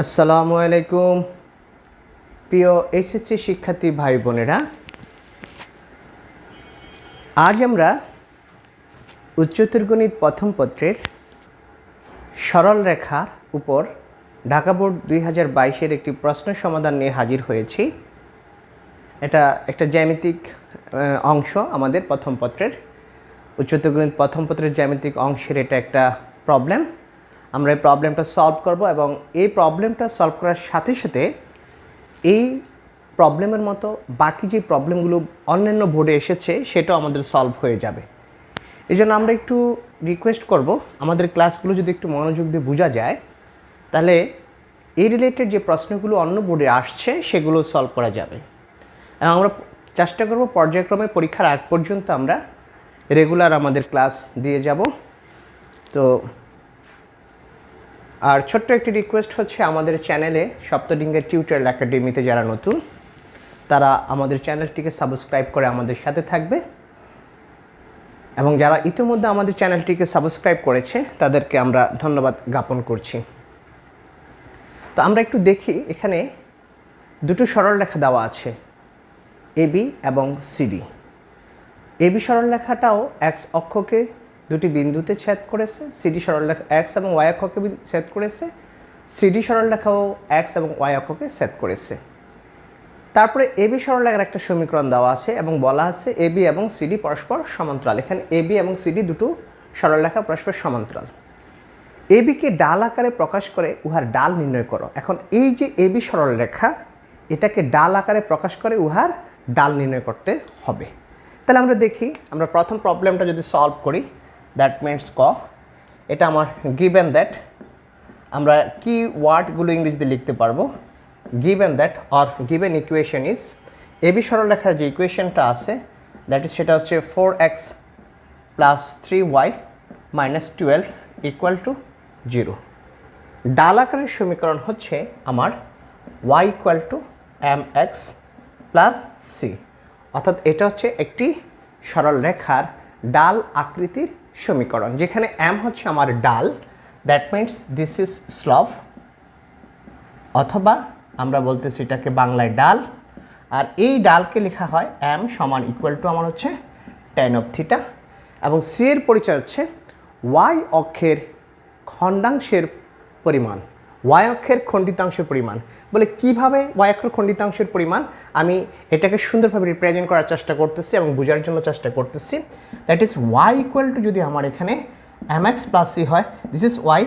আসসালামু আলাইকুম প্রিয় এইচএসসি শিক্ষার্থী ভাই বোনেরা, আজ আমরা উচ্চতর গণিত প্রথম পত্রের সরল রেখার উপর ঢাকা বোর্ড 2022-এর একটি প্রশ্ন সমাধান নিয়ে হাজির হয়েছি। এটা একটা জ্যামিতিক অংশ আমাদের প্রথম পত্রের উচ্চতর গণিত প্রথম পত্রের জ্যামিতিক অংশের এটা একটা প্রবলেম। আমরা এই প্রবলেমটা সলভ করব এবং এই প্রবলেমটা সলভ করার সাথে সাথে এই প্রবলেমের মতো বাকি যে প্রবলেমগুলো অন্যান্য বোর্ডে এসেছে সেটাও আমাদের সলভ হয়ে যাবে। এই জন্য আমরা একটু রিকোয়েস্ট করব, আমাদের ক্লাসগুলো যদি একটু মনোযোগ দিয়ে বোঝা যায় তাহলে এই রিলেটেড যে প্রশ্নগুলো অন্য বোর্ডে আসছে সেগুলো সলভ করা যাবে। এবং আমরা চেষ্টা করব পর্যায়ক্রমে পরীক্ষার আগ পর্যন্ত আমরা রেগুলার আমাদের ক্লাস দিয়ে যাব। তো আর ছোট্ট একটি রিকোয়েস্ট হচ্ছে, আমাদের চ্যানেলে সপ্তডিঙ্গের টিউটোরিয়াল একাডেমিতে যারা নতুন তারা আমাদের চ্যানেলটিকে সাবস্ক্রাইব করে আমাদের সাথে থাকবে, এবং যারা ইতিমধ্যে আমাদের চ্যানেলটিকে সাবস্ক্রাইব করেছে তাদেরকে আমরা ধন্যবাদ জ্ঞাপন করছি। তো আমরা একটু দেখি, এখানে দুটো সরল রেখা দেওয়া আছে, এবি এবং সিডি। এবি সরল রেখাটাও এক্স অক্ষকে দুটি বিন্দুতে ছেদ করেছে, সিডি সরলরেখা এক্স এবং ওয়াই অক্ষকে ছেদ করেছে, সিডি সরলরেখাও এক্স এবং ওয়াই অক্ষকে ছেদ করেছে। তারপরে এবি সরলরেখার একটা সমীকরণ দেওয়া আছে এবং বলা আছে এবি এবং সিডি পরস্পর সমান্তরাল। এখানে এবি এবং সিডি দুটো সরলরেখা পরস্পর সমান্তরাল। এবিকে ডাল আকারে প্রকাশ করে উহার ডাল নির্ণয় করো। এখন এই যে এবি সরলরেখা, এটাকে ডাল আকারে প্রকাশ করে উহার ডাল নির্ণয় করতে হবে। তাহলে আমরা দেখি, আমরা প্রথম প্রবলেমটা যদি সলভ করি, দ্যাট মিনস ক, এটা আমার গিভেন দ্যাট, আমরা কি ওয়ার্ডগুলো ইংরেজিতে লিখতে পারবো, given that or given equation is, AB সরলরেখার যে ইকুয়েশনটা আছে দ্যাট ইজ সেটা হচ্ছে 4x + 3y - 12 = 0। ডাল আকারের সমীকরণ হচ্ছে আমার y = mx + c, অর্থাৎ এটা হচ্ছে একটি সরল রেখার ডাল আকৃতির সমীকরণ, যেখানে m হচ্ছে আমার ডাল, দ্যাট মিনস দিস ইজ স্লভ, অথবা আমরা বলতেছি এটাকে বাংলায় ডাল। আর এই ডালকে লেখা হয় m = আমার হচ্ছে tan of θ, এবং c এর পরিচয় হচ্ছে y অক্ষের খণ্ডাংশের পরিমাণ, y অক্ষের খণ্ডিতাংশের পরিমাণ। বলে কিভাবে y অক্ষের খণ্ডিতাংশের পরিমাণ, আমি এটাকে সুন্দরভাবে রিপ্রেজেন্ট করার চেষ্টা করতেছি এবং বোঝার জন্য চেষ্টা করতেছি। দ্যাট ইজ y = যদি আমার এখানে mx + c হয়, দিস ইজ y,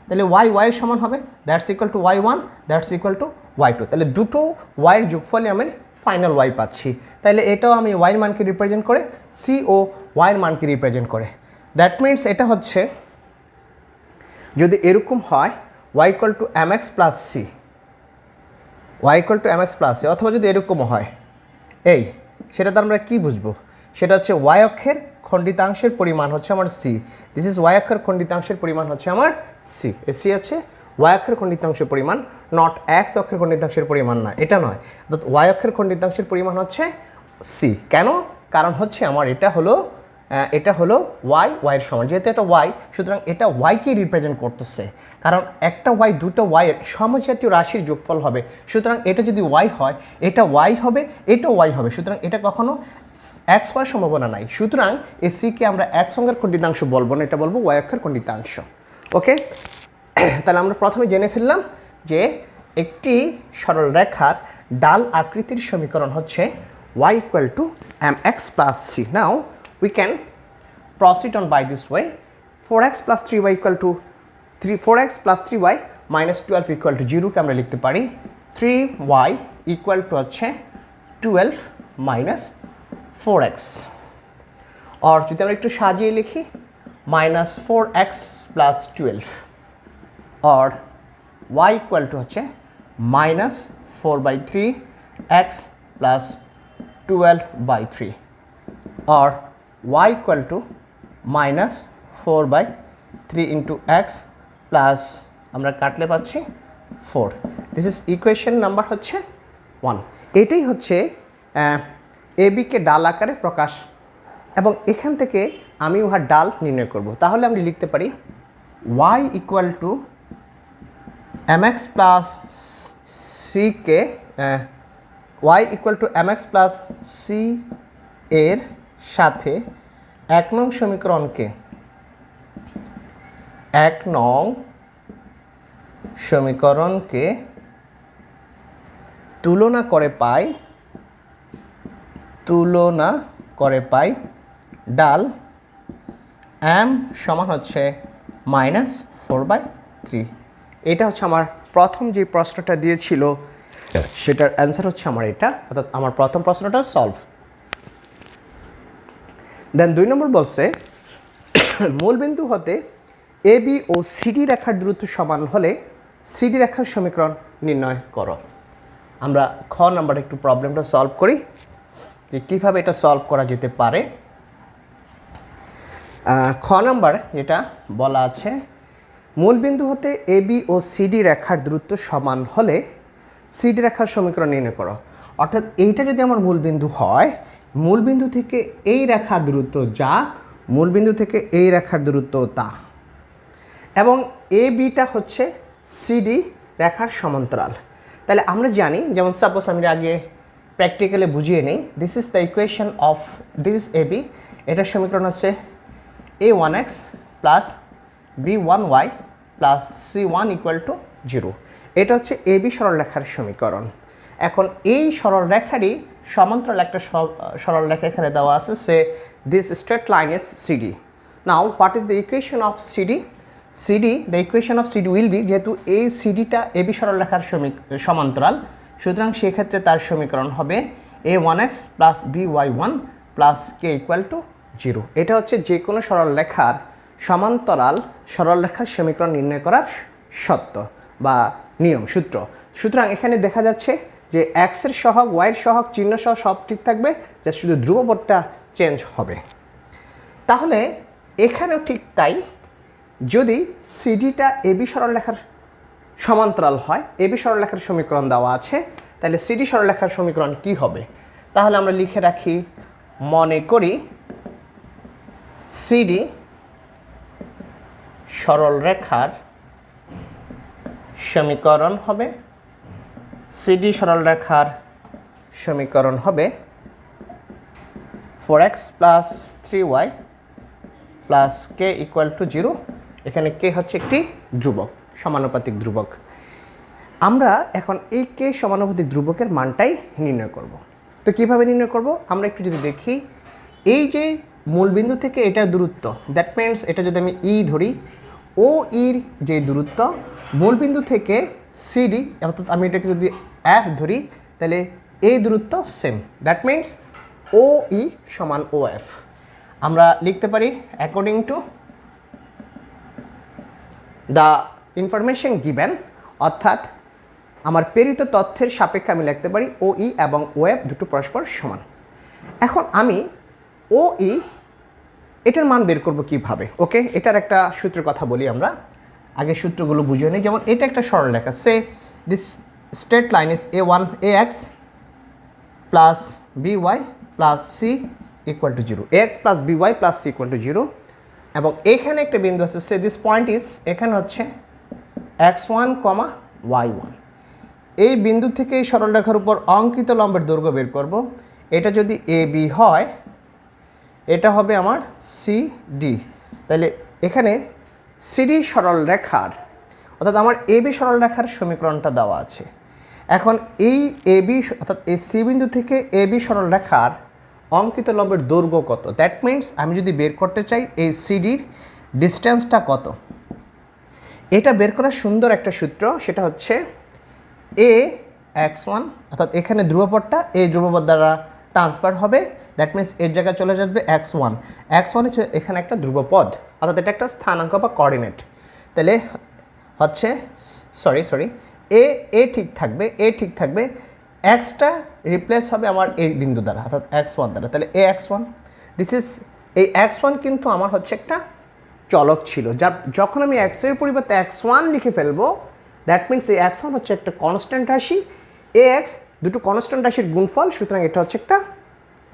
তাহলে y এর সমান হবে, that's equal two y1, that's equal two y2। তাহলে দুটো y এর যোগফলে আমি ফাইনাল y পাচ্ছি। তাহলে এটাও আমি y এর মানকে রিপ্রেজেন্ট করে, c ও y এর মানকে রিপ্রেজেন্ট করে। দ্যাট মিনস এটা হচ্ছে, যদি এরকম হয় y = mx + c, y = mx + c, অথবা যদি এরকমও হয় এই, সেটাতে আমরা কি বুঝবো, সেটা হচ্ছে y অক্ষের খণ্ডিতাংশের পরিমাণ হচ্ছে আমার c, দিস ইজ y অক্ষের খণ্ডিতাংশের পরিমাণ হচ্ছে আমার c। c হচ্ছে y অক্ষের খণ্ডিতাংশের পরিমাণ, নট x অক্ষের খণ্ডিতাংশের পরিমাণ না, এটা নয়, অর্থাৎ y অক্ষের খণ্ডিতাংশের পরিমাণ হচ্ছে c। কেন? কারণ হচ্ছে আমার এটা হলো y এর সমান, যেহেতু এটা y, সুতরাং এটা y-কে রিপ্রেজেন্ট করতেছে, কারণ একটা y দুটো y এর সমজাতীয় রাশির যোগফল হবে, সুতরাং এটা যদি y হয় এটা y হবে, এটাও y হবে, সুতরাং এটা কখনো x হওয়ার সম্ভাবনা নাই। সুতরাং এই c-কে আমরা x অক্ষের খণ্ডিতাংশ বলবো না, এটা বলবো y অক্ষের খণ্ডিতাংশ। ওকে, তাহলে আমরা প্রথমে জেনে ফেললাম যে একটি সরল রেখার ডাল আকৃতির সমীকরণ হচ্ছে y = mx + c। Now we can proceed on by this way. 4x + 3y = 4x + 3y - 12 = 0 কে আমরা লিখতে পারি 3y = হচ্ছে 12 - 4x, আর যদি আমরা একটু সাজিয়ে লিখি -4x + 12, আর y = হচ্ছে -4/3x + 12/3, or y = -4/3 × x plus আমরা কাটলে পাচ্ছি 4। দিস ইজ ইকুয়েশন নাম্বার হচ্ছে 1। এটাই হচ্ছে এবিকে ডাল আকারে প্রকাশ, এবং এখান থেকে আমি উহার ডাল নির্ণয় করব। তাহলে আমি লিখতে পারি y = mx প্লাস সিকে y equal to mx plus c এর সাথে 1 নং সমীকরণকে 1 নং সমীকরণকে তুলনা করে পাই ডাল m সমান হচ্ছে -4/3। এটা হচ্ছে আমার প্রথম যে প্রশ্নটা দিয়েছিল সেটার অ্যান্সার হচ্ছে আমার এটা, অর্থাৎ আমার প্রথম প্রশ্নটা সলভ। দেন 2 নম্বর বলছে মূলবিন্দু হতে এ বি ও সিডি রেখার দূরত্ব সমান হলে সিডি রেখার সমীকরণ নির্ণয় করো। আমরা খ নাম্বার একটু প্রবলেমটা সলভ করি যে কীভাবে এটা সলভ করা যেতে পারে। খ নাম্বার যেটা বলা আছে মূলবিন্দু হতে এ বি ও সিডি রেখার দূরত্ব সমান হলে সিডি রেখার সমীকরণ নির্ণয় করো। অর্থাৎ এইটা যদি আমার মূলবিন্দু হয়, মূলবিন্দু থেকে এই রেখার দূরত্ব যা, মূলবিন্দু থেকে এই রেখার দূরত্ব তা, এবং এ বিটা হচ্ছে সিডি রেখার সমান্তরাল। তাহলে আমরা জানি, যেমন সাপোজ আমি আগে প্র্যাকটিক্যালি বুঝিয়ে নিই, this is the equation of this A B. এটার সমীকরণ হচ্ছে a1x plus b1y plus c1 equal to 0। এটা হচ্ছে এ বি সরলরেখার সমীকরণ। এখন এই সরলরেখারই সমান্তরাল একটা সরলরেখা এখানে দেওয়া আছে, সে this straight line is CD. Now what is the equation of CD? The equation of CD will be, যেহেতু এই সিডিটা এ বি সরলরেখার সমান্তরাল, সুতরাং সেক্ষেত্রে তার সমীকরণ হবে a1x plus by1 plus K equal to 0। এটা হচ্ছে যে কোনো সরলরেখার সমান্তরাল সরলরেখার সমীকরণ নির্ণয় করার সত্য বা নিয়ম, সূত্র। সুতরাং এখানে দেখা যাচ্ছে যে এক্সের সহগ, ওয়াইয়ের সহগ, চিহ্ন সহ সব ঠিক থাকবে, যা শুধু ধ্রুবপদটা চেঞ্জ হবে। তাহলে এখানেও ঠিক তাই, যদি সিডিটা এবি সরলরেখার সমান্তরাল হয়, এবি সরলরেখার সমীকরণ দেওয়া আছে, তাহলে সিডি সরলরেখার সমীকরণ কি হবে? তাহলে আমরা লিখে রাখি, মনে করি সিডি সরলরেখার সমীকরণ হবে, সিডি সরলরেখার সমীকরণ হবে 4x plus 3y plus K equal to 0। এখানে কে হচ্ছে একটি ধ্রুবক, সমানুপাতিক ধ্রুবক। আমরা এখন এই কে সমানুপাতিক ধ্রুবকের মানটাই নির্ণয় করব। তো কিভাবে নির্ণয় করব আমরা একটু যদি দেখি, এই যে মূলবিন্দু থেকে এটার দূরত্ব, দ্যাট মিনস এটা যদি আমি ই ধরি, ও ইর যে দূরত্ব মূলবিন্দু থেকে সিডি, অর্থাৎ আমি এটাকে যদি এফ ধরি, তাহলে এই দূরত্ব সেম, দ্যাট মিনস ও ই সমান ও এফ। আমরা লিখতে পারি according to the information given, অর্থাৎ আমার প্রেরিত তথ্যের সাপেক্ষে আমি লিখতে পারি ও ই এবং ও এফ দুটো পরস্পর সমান। এখন আমি ও ই এটার মান বের করব কিভাবে? ওকে, এটার একটা সূত্রের কথা বলি, আমরা আগে সূত্রগুলো বুঝিয়ে নিই। যেমন এটা একটা সরলরেখা, say this straight line is ax plus by plus C equal to 0, ax plus by plus C equal to 0, এবং এখানে একটা বিন্দু আছে, সে দিস পয়েন্ট ইজ, এখানে হচ্ছে x1, y1। এই বিন্দু থেকে এই সরলরেখার উপর অঙ্কিত লম্বের দৈর্ঘ্য বের করব। এটা যদি এ বি হয়, এটা হবে আমার সিডি। তাহলে এখানে সিডি সরলরেখার, অর্থাৎ আমার এ বি সরলরেখার সমীকরণটা দেওয়া আছে। এখন এই এ বি, অর্থাৎ এই সি বিন্দু থেকে এ বি সরলরেখার অঙ্কিত লম্বের দৈর্ঘ্য কত, দ্যাট মিনস আমি যদি বের করতে চাই এই সিডির ডিস্টেন্সটা কত, এটা বের করার সুন্দর একটা সূত্র, সেটা হচ্ছে এ x1, অর্থাৎ এখানে ধ্রুবপদটা এই ধ্রুবপদ দ্বারা ট্রান্সফার হবে, দ্যাট মিনস এর জায়গায় চলে যাবে x1 হচ্ছে এখানে একটা ধ্রুবপদ, অর্থাৎ এটা একটা স্থানাঙ্ক বা কোঅর্ডিনেট। তাহলে হচ্ছে সরি এ ঠিক থাকবে, এক্সটা রিপ্লেস হবে আমার এই বিন্দু দ্বারা, অর্থাৎ x1 দ্বারা। তাহলে এ x1, দিস ইজ, এই x1 কিন্তু আমার হচ্ছে একটা চলক ছিল, যা যখন আমি x এর পরিবর্তে x1 লিখে ফেলবো, দ্যাট মিনস এই x1 হচ্ছে একটা কনস্ট্যান্ট রাশি, ax দুটো কনস্ট্যান্ট রাশির গুণফল, সুতরাং এটা হচ্ছে একটা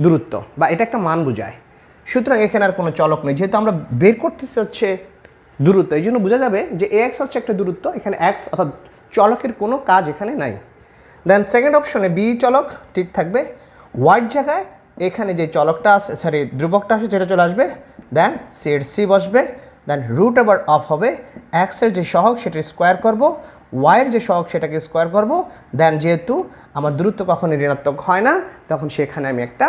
দূরত্ব বা এটা একটা মান বোঝায়। সুতরাং এখানে আর কোনো চলক নেই, যেহেতু আমরা বের করতেছি হচ্ছে দূরত্ব, এই জন্য বোঝা যাবে যে ax হচ্ছে একটা দূরত্ব, এখানে x অর্থাৎ চলকের কোনো কাজ এখানে নাই। দেন সেকেন্ড অপশনে বি চলক ঠিক থাকবে, ওয়াইয়ের জায়গায় এখানে যে চলকটা আছে ধ্রুবকটা আসে সেটা চলে আসবে, দেন সি এর সি বসবে, দেন রুট ওভার অফ হবে এক্সের যে সহগ সেটা স্কোয়ার করব, ওয়াইয়ের যে সহগ সেটাকে স্কোয়ার করব, দেন যেহেতু আমার দূরত্ব কখনই ঋণাত্মক হয় না তখন সেখানে আমি একটা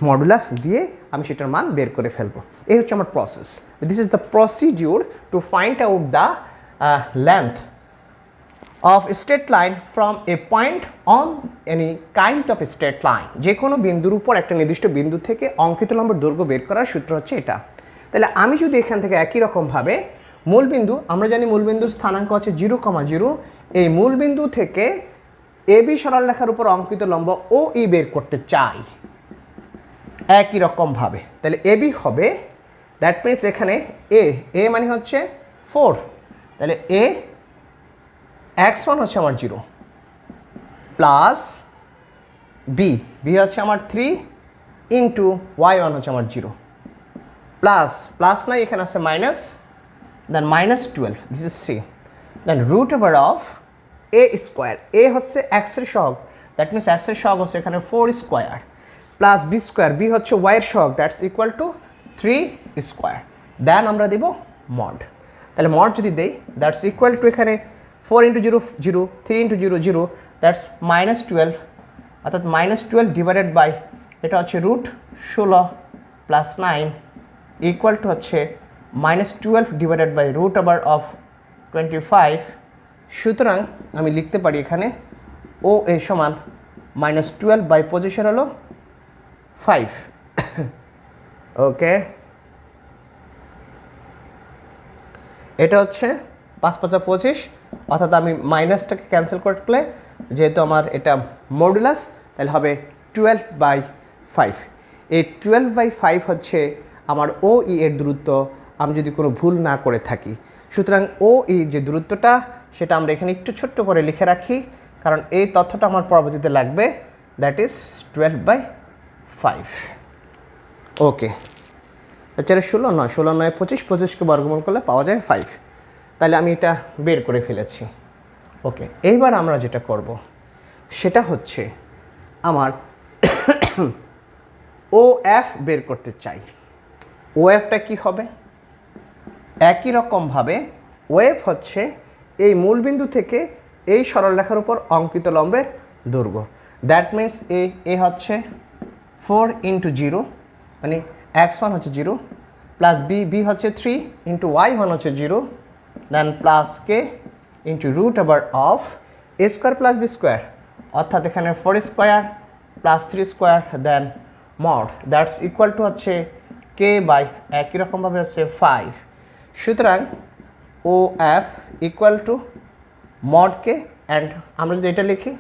মডুলাস দিয়ে আমি সেটার মান বের করে ফেলবো। এই হচ্ছে আমার process. This is the procedure to find out the length of a straight line from a point on any kind of a straight line। যে কোনো বিন্দুর উপর একটা নির্দিষ্ট বিন্দু থেকে অঙ্কিত লম্বের দৈর্ঘ্য বের করার সূত্র হচ্ছে এটা। তাহলে আমি যদি এখান থেকে একই রকমভাবে মূলবিন্দু, আমরা জানি মূলবিন্দুর স্থানাঙ্ক হচ্ছে 0,0, এই মূলবিন্দু থেকে এবি সরলরেখার উপর অঙ্কিত লম্ব ও ই বের করতে চাই একই রকমভাবে, তাহলে এবি হবে, দ্যাট মিনস এখানে এ মানে হচ্ছে 4, তাহলে x1 হচ্ছে আমার 0 প্লাস বি হচ্ছে আমার 3 ইন্টু y1 হচ্ছে আমার 0 প্লাস নাই এখানে আছে minus, then -12, this is c, then root over of a square, a হচ্ছে এক্সের সহগ, দ্যাট মিনস এক্সের সহগ হচ্ছে এখানে 4 square plus B square, B হচ্ছে ওয়াইয়ের সহগ, that's equal to 3 square, then আমরা দেব মড। তাহলে মড যদি দেই দ্যাটস ইকুয়াল টু এখানে 4 ইন্টু 0 0, 3 ইন্টু 0 0, দ্যাটস -12, অর্থাৎ -12 ডিভাইডেড বাই এটা হচ্ছে √16 প্লাস 9 ইকুয়াল টু হচ্ছে -12 divided by root over of 25। সুতরাং আমি লিখতে পারি এখানে ও এ সমান -12 বাই পজিশন হলো 5। ওকে, এটা হচ্ছে 5 5 25, অর্থাৎ আমি মাইনাসটাকে ক্যান্সেল করলে যেহেতু আমার এটা মডুলাস তাহলে হবে 12/5। এই 12/5 হচ্ছে আমার ও ই এর দূরত্ব, আমি যদি কোনো ভুল না করে থাকি। সুতরাং ও ই যে দূরত্বটা সেটা আমরা এখানে একটু ছোট্ট করে লিখে রাখি, কারণ এই তথ্যটা আমার পরবর্তীতে লাগবে, দ্যাট ইজ 12/5। ওকে, তাহলে 16 নয় 25, 25কে বর্গমূল করলে পাওয়া যায় 5, তাহলে আমি এটা বের করে ফেলেছি। ওকে, এইবার আমরা যেটা করব সেটা হচ্ছে আমার ও এফ বের করতে চাই। ও এফটা কী হবে? একই রকমভাবে ওএফ হচ্ছে এই মূলবিন্দু থেকে এই সরলরেখার উপর অঙ্কিত লম্বের দৈর্ঘ্য, দ্যাট মিনস এ হচ্ছে 4 ইন্টু 0 মানে x1 হচ্ছে 0 প্লাস বি হচ্ছে 3 ইন্টু y1 হচ্ছে 0, then plus k into root over of a square plus B square, অর্থাৎ এখানে 4 square plus 3 square, then mod, that's equal to হচ্ছে কে বাই একই রকমভাবে হচ্ছে 5। সুতরাং O F equal to mod k, and আমরা যদি এটা লিখি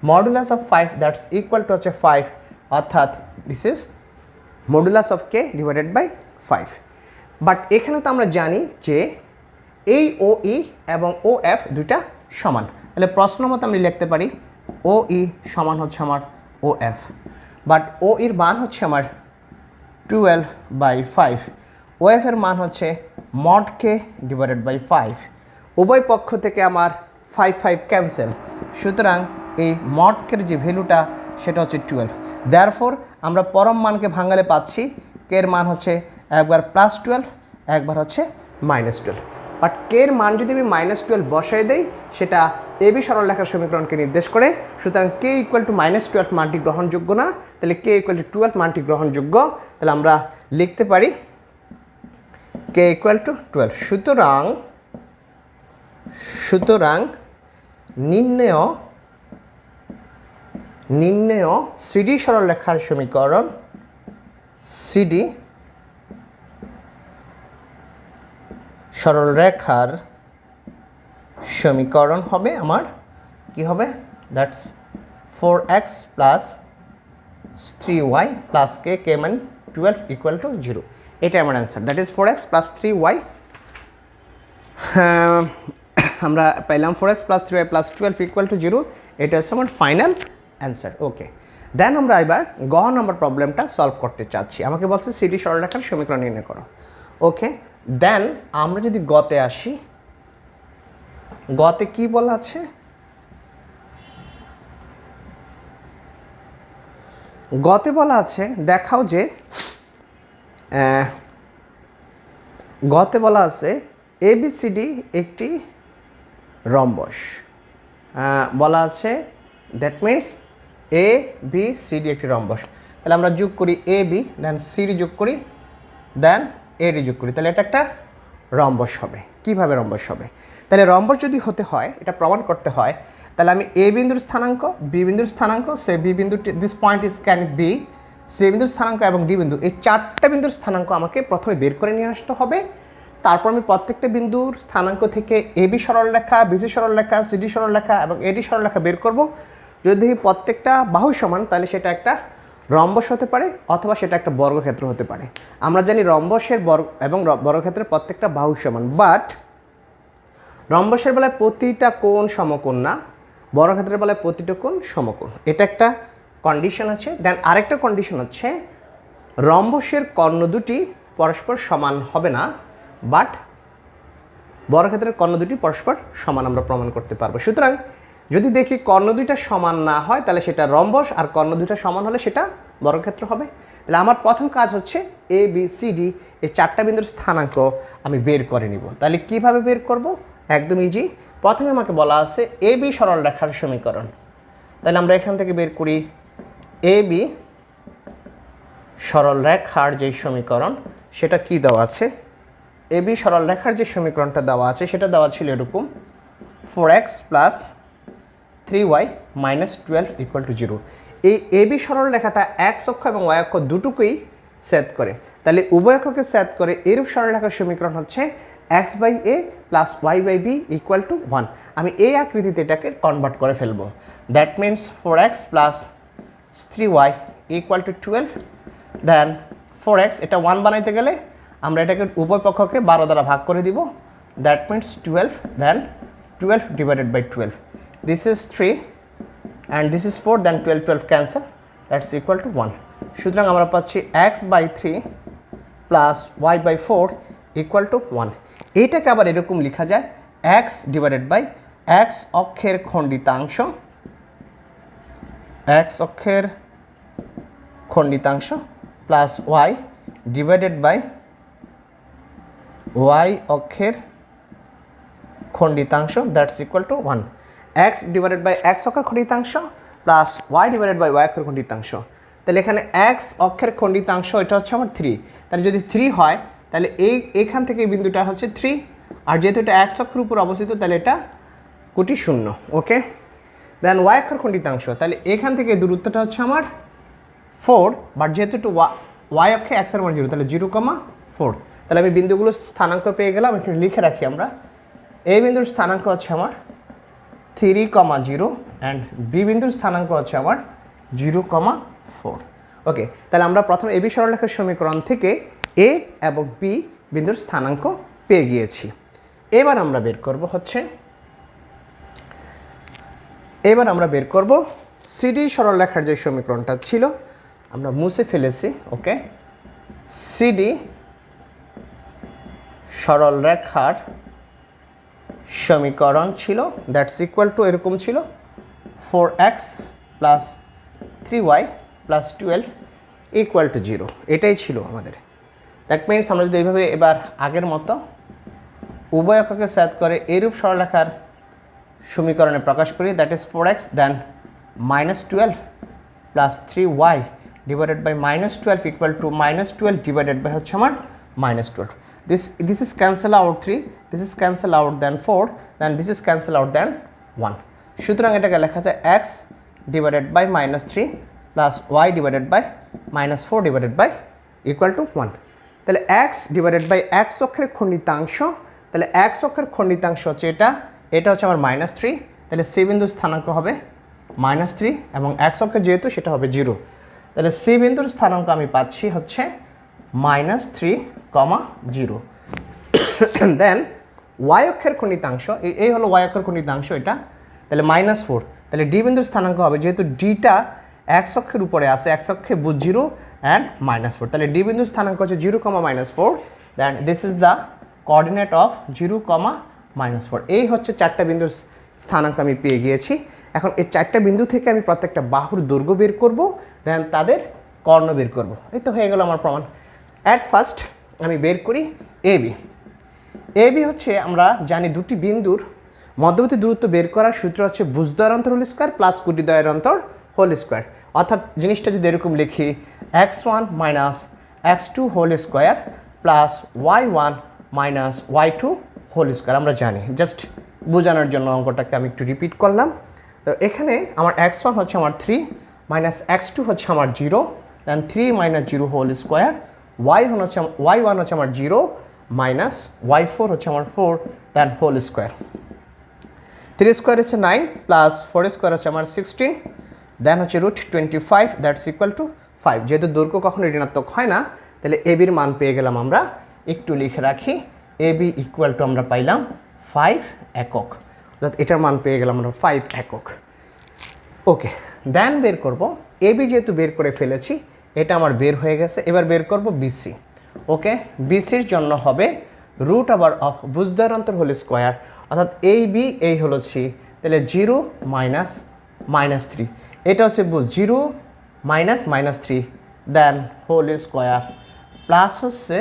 modulus of 5, that's equal to হচ্ছে 5, অর্থাৎ this is modulus of k divided by 5। But এখানে তো আমরা জানি যে এই ও ই এবং ও এফ দুইটা সমান, তাহলে প্রশ্ন মতো আমি লিখতে পারি ও ই সমান হচ্ছে আমার ও এফ, বাট ও ইর মান হচ্ছে আমার 12/5, ও এফ এর মান হচ্ছে মড কে ডিভাইডেড বাই 5, উভয় পক্ষ থেকে আমার 5 5 ক্যান্সেল, সুতরাং এই মড কের যে ভ্যালুটা সেটা হচ্ছে 12। দেয়ারফোর আমরা পরম মানকে ভাঙালে পাচ্ছি কে এর মান হচ্ছে একবার +12 একবার হচ্ছে -12, বাট কে এর মান যদি আমি -12 বসাই দেই সেটা এবি সরলরেখার সমীকরণকে নির্দেশ করে, সুতরাং কে ইকুয়াল টু -12 মানটি গ্রহণযোগ্য না, তাহলে কে ইকুয়াল টু 12 মানটি গ্রহণযোগ্য, তাহলে আমরা লিখতে পারি কে ইকুয়াল টু 12। সুতরাং নির্ণেয় সিডি সরলরেখার সমীকরণ, সিডি সরলরেখার সমীকরণ হবে আমার কি হবে, that's 4x plus 3y plus কে মানে 12 ইকুয়াল টু 0, এটা আমার answer, that is 4x plus 3y। আমরা পাইলাম 4x plus 3y plus 12 equal to 0, এটা হচ্ছে আমার ফাইনাল অ্যান্সার। ওকে, দেন আমরা এবার গ নম্বর প্রবলেমটা সলভ করতে চাচ্ছি। আমাকে বলছে সিডি সরলরেখার সমীকরণ নির্ণয় করো। ওকে, দেন আমরা যদি গতে আসি, গতে কি বলা আছে, গতে বলা আছে দেখাও যে গতে বলা আছে ABCD একটি রম্বস বলা আছে, দ্যাট মিনস ABCD একটি রম্বস। তাহলে আমরা যোগ করি AB, দেন CD যোগ করি, দেন AD যোগ করি, তাহলে এটা একটা রম্বস হবে। কিভাবে রম্বস হবে? তাহলে রম্বস যদি হতে হয়, এটা প্রমাণ করতে হয়, তাহলে আমি A বিন্দুর স্থানাঙ্ক, B বিন্দুর স্থানাঙ্ক, সে B বিন্দু, this point is can is B, C বিন্দুর স্থানাঙ্ক এবং D বিন্দু, এই চারটা বিন্দুর স্থানাঙ্ক আমাকে প্রথমে বের করে নিয়ে আসতে হবে। তারপর আমি প্রত্যেকটা বিন্দুর স্থানাঙ্ক থেকে AB সরলরেখা, BC সরলরেখা, CD সরলরেখা এবং AD সরলরেখা বের করব। যদি দেখি প্রত্যেকটা বাহু সমান, তাহলে সেটা একটা রম্বস হতে পারে অথবা সেটা একটা বর্গক্ষেত্র হতে পারে। আমরা জানি রম্বসের এবং বর্গক্ষেত্রের প্রত্যেকটা বাহু সমান, বাট রম্বসের বেলায় প্রতিটা কোণ সমকোণ না, বর্গক্ষেত্রের বেলায় প্রতিটা কোণ সমকোণ, এটা একটা কন্ডিশন আছে। দেন আরেকটা কন্ডিশন হচ্ছে রম্বসের কর্ণ দুটি পরস্পর সমান হবে না, বাট বর্গক্ষেত্রের কর্ণ দুটি পরস্পর সমান আমরা প্রমাণ করতে পারবো। সুতরাং যদি দেখি কর্ণ দুইটা সমান না হয়, তাহলে সেটা রম্বস, আর কর্ণ দুইটা সমান হলে সেটা বর্গক্ষেত্র হবে। তাহলে আমার প্রথম কাজ হচ্ছে ABCD এই চারটা বিন্দুর স্থানাঙ্ক আমি বের করে নিব। তাহলে কিভাবে বের করব? একদম ইজি। প্রথমে আমাকে বলা আছে AB সরলরেখার সমীকরণ। তাহলে আমরা এখান থেকে বের করি AB সরলরেখার যে সমীকরণ, সেটা কি দেওয়া আছে? AB সরলরেখার যে সমীকরণটা দেওয়া আছে সেটা দেওয়া ছিল এরকম, 4x plus 3y minus 12 equal to 0। এই AB সরলরেখাটা x অক্ষ এবং y অক্ষ দুটোকেই ছেদ করে, তাহলে উভয় অক্ষকে ছেদ করে এরূপ সরলরেখার সমীকরণ হচ্ছে x by a plus y by b equal to 1। আমি এই আকৃতিতে এটাকে কনভার্ট করে ফেলবো। That means 4x plus 3y equal to 12, then 4x, এটা 1 বানাইতে গেলে আমরা এটাকে উভয় পক্ষকে 12 দ্বারা ভাগ করে দিব, that means 12, then 12 divided by 12, this is 3 and this is 4, then 12 cancel, that's equal to 1। সুতরাং আমরা পাচ্ছি x by 3 plus y by 4 equal to 1। এইটাকে আবার এরকম লেখা যায় x ডিভাইডেড বাই x অক্ষের খণ্ডিতাংশ, x অক্ষের খণ্ডিতাংশ plus y divided by y অক্ষের খণ্ডিতাংশ, that's equal to 1। x divided by x অক্ষের খণ্ডিতাংশ plus y divided by y অক্ষের খণ্ডিতাংশ। তাহলে এখানে x অক্ষের খণ্ডিতাংশ এটা হচ্ছে আমার 3, তাহলে যদি 3 হয় তাহলে এখান থেকে এই বিন্দুটা হচ্ছে 3, আর যেহেতু এটা x অক্ষের উপর অবস্থিত তাহলে এটা কোটি শূন্য, ওকে। দেন y অক্ষের খণ্ডিতাংশ, তাহলে এখান থেকে দূরত্বটা হচ্ছে আমার 4, বাট যেহেতু একটু y অক্ষে x এর মান 0, তাহলে 0,4। তাহলে আমি বিন্দুগুলো স্থানাঙ্ক পেয়ে গেলাম, একটু লিখে রাখি আমরা। এই বিন্দুর স্থানাঙ্ক হচ্ছে আমার 3,0 অ্যান্ড বি বিন্দুর স্থানাঙ্ক হচ্ছে আমার 0,4, ওকে। তাহলে আমরা প্রথমে AB সরলরেখার সমীকরণ থেকে A এবং B বিন্দুর স্থানাঙ্ক পেয়ে গিয়েছি। এবার আমরা বের করব CD সরলরেখার যে সমীকরণটা ছিল আমরা মুছে ফেলেছি, ওকে। CD সরলরেখার সমীকরণ ছিল, দ্যাটস ইকুয়াল টু এরকম ছিল 4x plus 3y plus 12 equal to 0, এটাই ছিল আমাদের। দ্যাট মিনস আমরা যদি এইভাবে এবার আগের মতো উভয় অক্ষকে ছেদ করে এরূপ সরলরেখার সমীকরণে প্রকাশ করি, that is 4x then minus 12 plus 3y divided by minus 12 equal to minus 12 divided by হচ্ছে আমার minus 12. This is cancel out 3, this is cancel out then 4, then this is cancel out then 1. সুতরাং এটাকে লেখা যায় x divided by minus 3 plus y divided by minus 4 divided by equal to 1। তাহলে x divided by x অক্ষের খণ্ডিতাংশ, তাহলে x অক্ষের খণ্ডিতাংশ হচ্ছে এটা হচ্ছে আমার মাইনাস 3, তাহলে c বিন্দুর স্থানাঙ্ক হবে মাইনাস 3 এবং x অক্ষের যেহেতু সেটা হবে 0, তাহলে c বিন্দুর স্থানাঙ্ক আমি পাচ্ছি হচ্ছে মাইনাস 3,0। দেন y অক্ষের খণ্ডিতাংশ, এই হলো y অক্ষের খণ্ডিতাংশ এটা, তাহলে মাইনাস 4, তাহলে ডি বিন্দুর স্থানাঙ্ক হবে যেহেতু ডিটা x অক্ষের উপরে আছে, x অক্ষে 0 অ্যান্ড মাইনাস 4, তাহলে ডি বিন্দুর স্থানাঙ্ক হচ্ছে 0,-4, then this is the coordinate of 0,-4। এই হচ্ছে চারটা বিন্দুর স্থানাঙ্ক আমি পেয়ে গিয়েছি। এখন এই 4টা বিন্দু থেকে আমি প্রত্যেকটা বাহুর দৈর্ঘ্য বের করব, দেন তাদের কর্ণ বের করব। এই তো হয়ে গেল আমার প্রমাণ। অ্যাট ফার্স্ট আমি বের করি এবি। এবি হচ্ছে আমরা জানি দুটি বিন্দুর মধ্যবর্তী দূরত্ব বের করার সূত্র হচ্ছে ভুজদ্বয়ের অন্তর হোল স্কোয়ার প্লাস কুটিদ্বয়ের অন্তর হোল স্কোয়ার। অর্থাৎ জিনিসটা যদি এরকম লিখি x1 minus x2 whole square plus y1 minus y2 whole square আমরা জানি। জাস্ট বোঝানোর জন্য অঙ্কটাকে আমি একটু রিপিট করলাম। তো এখানে আমার x1 হচ্ছে আমার 3 মাইনাস x2 হচ্ছে আমার 0, দেন 3 মাইনাস 0 হোল স্কোয়ার, y1 হচ্ছে আমার 0 মাইনাস y4 হচ্ছে আমার 4, দেন হোল স্কোয়ার। 3 স্কোয়ার হচ্ছে 9 প্লাস 4 স্কোয়ার হচ্ছে আমার 16, দেন হচ্ছে √25 দ্যাটস ইকুয়াল টু 5। যেহেতু দৈর্ঘ্য কখনো ঋণাত্মক হয় না, তাহলে এবির মান পেয়ে গেলাম আমরা। একটু লিখে রাখি, এবি ইকুয়াল টু আমরা পাইলাম 5 একক, অর্থাৎ এটার মান পেয়ে গেলাম আমরা 5 একক। ওকে, দেন বের করব এবি, যেহেতু বের করে ফেলেছি এটা আমার বের হয়ে গেছে। এবার বের করব বিসি। ওকে, বিসির জন্য হবে রুট ওভার অফ ভুজদ্বয়ের অন্তর হোল স্কোয়ার, অর্থাৎ এই বি এই হলো সি, তাহলে 0 মাইনাস -3, এটা হচ্ছে 0 minus -3 then whole square plus হচ্ছে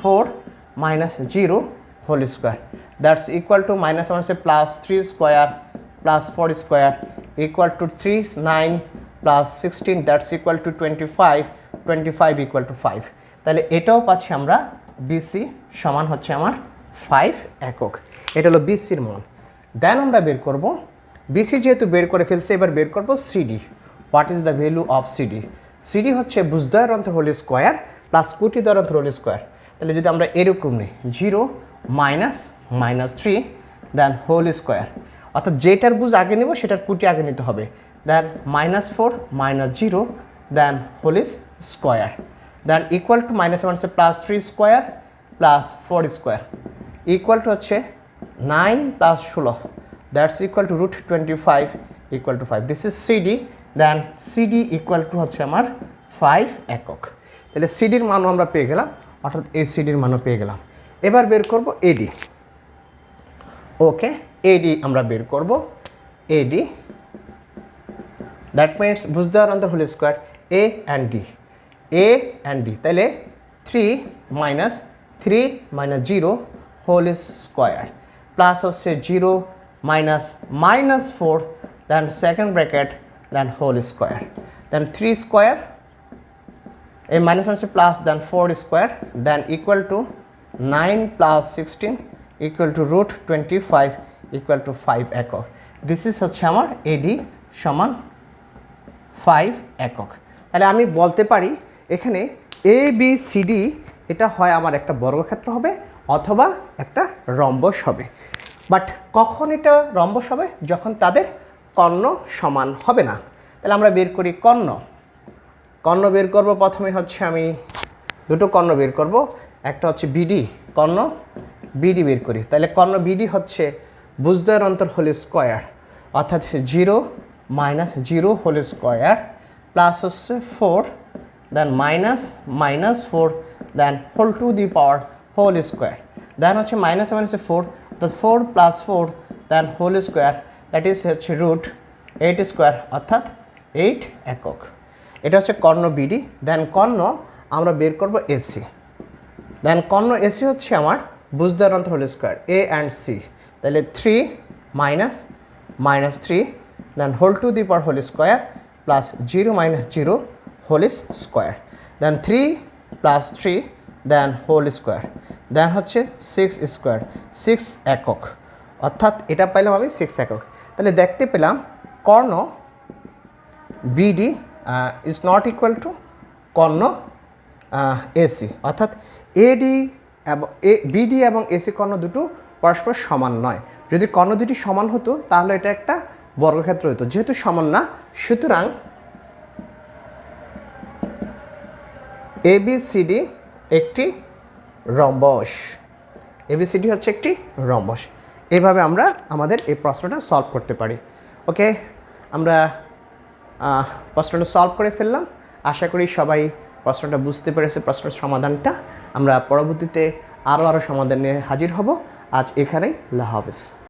4 minus 0 whole square that's equal to minus হচ্ছে plus 3 square plus 4 square equal to 3 9 plus 16 that's equal to 25 equal to 5। তাহলে এটাও পাচ্ছি আমরা বিসি সমান হচ্ছে আমার 5 একক। এটা হলো বিসির মান। দেন আমরা বের করব বিসি, যেহেতু বের করে ফেলছে এবার বের করব CD. What is the value of CD? CD হচ্ছে ভুজদ্বয়ের অন্তর হোল স্কোয়ার প্লাস কুটিদ্বয়ের অন্তর হোল স্কোয়ার। তাহলে যদি আমরা এরকম নিই 0 মাইনাস -3 দেন হোল স্কোয়ার, অর্থাৎ যেটার ভুজ আগে নেব সেটার কুটি আগে নিতে হবে, then -4 minus 0 then whole square, then equal to minus হচ্ছে plus 3 square plus 4 square equal to হচ্ছে 9 plus 16 that's equal to √25 equal to 5। This is CD, then CD equal to হচ্ছে আমার 5 একক। তাহলে সিডির মানও আমরা পেয়ে গেলাম, অর্থাৎ এই সিডির মানও পেয়ে গেলাম। এবার বের করব এডি। ওকে, এডি আমরা বের করব এডি, দ্যাট মিনস ভুজদ্বয়ের অন্তর whole square A and D, তাহলে 3 মাইনাস 0 হোল স্কোয়ার প্লাস হচ্ছে 0 minus -4 then second bracket then whole square, then 3 square, এই মাইনাস হচ্ছে plus, then 4 square, then equal to 9 plus 16 equal to √25 equal to 5 একক। This is হচ্ছে আমার এডি সমান 5 একক। তাহলে আমি বলতে পারি এখানে এ বি সি ডি এটা হয় আমার একটা বর্গক্ষেত্র হবে অথবা একটা রম্বস হবে। বাট কখন এটা রম্বস হবে? যখন তাদের কর্ণ সমান হবে না। তাহলে আমরা বের করি কর্ণ বের করব। প্রথমে হচ্ছে আমি দুটো কর্ণ বের করব, একটা হচ্ছে বিডি, কর্ণ বিডি বের করি। তাহলে কর্ণ বিডি হচ্ছে ভুজদ্বয়ের অন্তর হোল স্কোয়ার, অর্থাৎ 0 মাইনাস 0 হোল স্কোয়ার প্লাস হচ্ছে 4 then -4 then whole to the power whole square, then হচ্ছে মাইনাস 4 অর্থাৎ 4 plus 4 then whole square that is হচ্ছে √8 স্কোয়ার অর্থাৎ 8 একক। এটা হচ্ছে কর্ণ বিডি। দেন কর্ণ আমরা বের করব এসি। দেন কর্ণ এসি হচ্ছে আমার ভুজদ্বয়ের অন্তর whole square A and C, তাহলে 3 -3 then whole to the power whole square plus 0 - 0 whole square, then 3 plus 3 then whole square, then হচ্ছে 6 স্কোয়ার, 6 একক, অর্থাৎ এটা পাইলাম আমি 6 একক। তাহলে দেখতে পেলাম কর্ণ BD is not equal to কর্ণ এসি, অর্থাৎ এডি এবং বিডি এবং এসি কর্ণ দুটো পরস্পর সমান নয়। যদি কর্ণ দুটি সমান হতো তাহলে এটা একটা বর্গক্ষেত্র হতো, যেহেতু সমান না সুতরাং এবিসিডি একটি রম্বস। এবিসিডি হচ্ছে একটি রম্বস। এভাবে আমরা আমাদের এই প্রশ্নটা সলভ করতে পারি। ওকে, আমরা প্রশ্নটা সলভ করে ফেললাম। আশা করি সবাই প্রশ্নটা বুঝতে পেরেছে, প্রশ্নের সমাধানটা। আমরা পরবর্তীতে আরও সমাধান নিয়ে হাজির হব। আজ এখানেই, আল্লাহ হাফেজ।